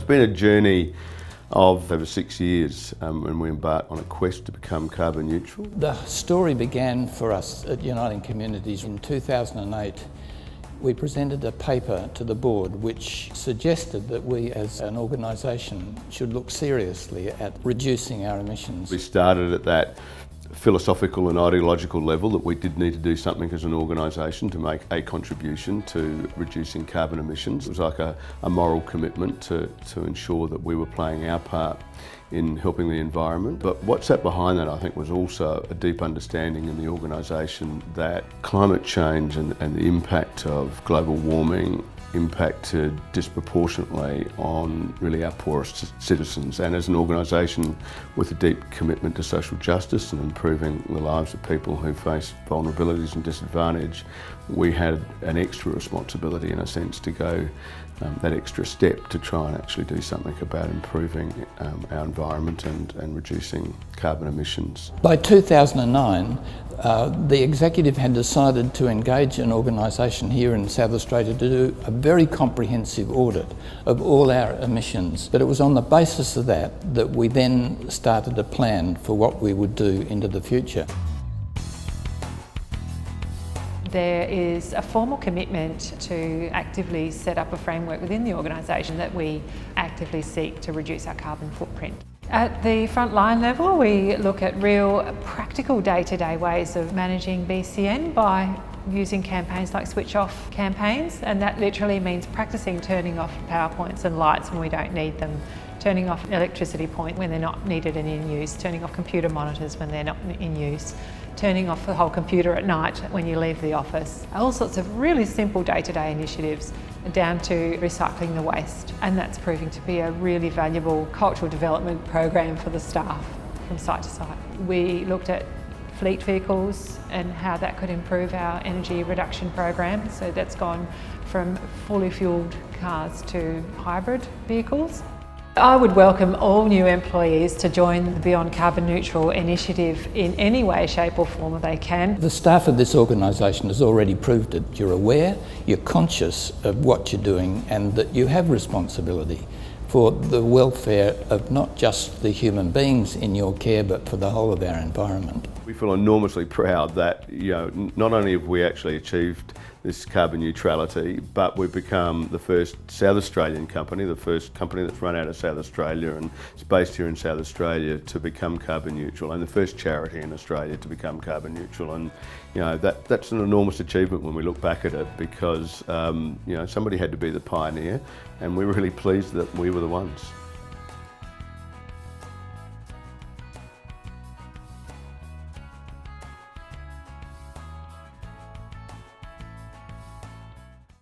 been a journey of over 6 years when we embarked on a quest to become carbon neutral. The story began for us at Uniting Communities in 2008. We presented a paper to the board which suggested that we as an organisation should look seriously at reducing our emissions. We started at that philosophical and ideological level that we did need to do something as an organisation to make a contribution to reducing carbon emissions. It was like a moral commitment to ensure that we were playing our part in helping the environment. But what sat behind that, I think, was also a deep understanding in the organisation that climate change and the impact of global warming impacted disproportionately on really our poorest citizens. And as an organisation with a deep commitment to social justice and improving the lives of people who face vulnerabilities and disadvantage, we had an extra responsibility, in a sense, to go that extra step to try and actually do something about improving our environment and reducing carbon emissions. By 2009, the executive had decided to engage an organisation here in South Australia to do a very comprehensive audit of all our emissions. But it was on the basis of that we then started a plan for what we would do into the future. There is a formal commitment to actively set up a framework within the organisation that we actively seek to reduce our carbon footprint. At the frontline level, we look at real practical day-to-day ways of managing BCN by using campaigns like switch off campaigns, and that literally means practicing turning off power points and lights when we don't need them, turning off electricity point when they're not needed and in use, turning off computer monitors when they're not in use, turning off the whole computer at night when you leave the office. All sorts of really simple day-to-day initiatives down to recycling the waste, and that's proving to be a really valuable cultural development program for the staff from site to site. We looked at fleet vehicles and how that could improve our energy reduction program, so that's gone from fully fuelled cars to hybrid vehicles. I would welcome all new employees to join the Beyond Carbon Neutral initiative in any way, shape or form they can. The staff of this organisation has already proved it. You're aware, you're conscious of what you're doing, and that you have responsibility for the welfare of not just the human beings in your care, but for the whole of our environment. We feel enormously proud that, not only have we actually achieved this carbon neutrality, but we've become the first South Australian company, the first company that's run out of South Australia and is based here in South Australia to become carbon neutral, and the first charity in Australia to become carbon neutral. And that's an enormous achievement when we look back at it, because somebody had to be the pioneer, and we're really pleased that we were the ones.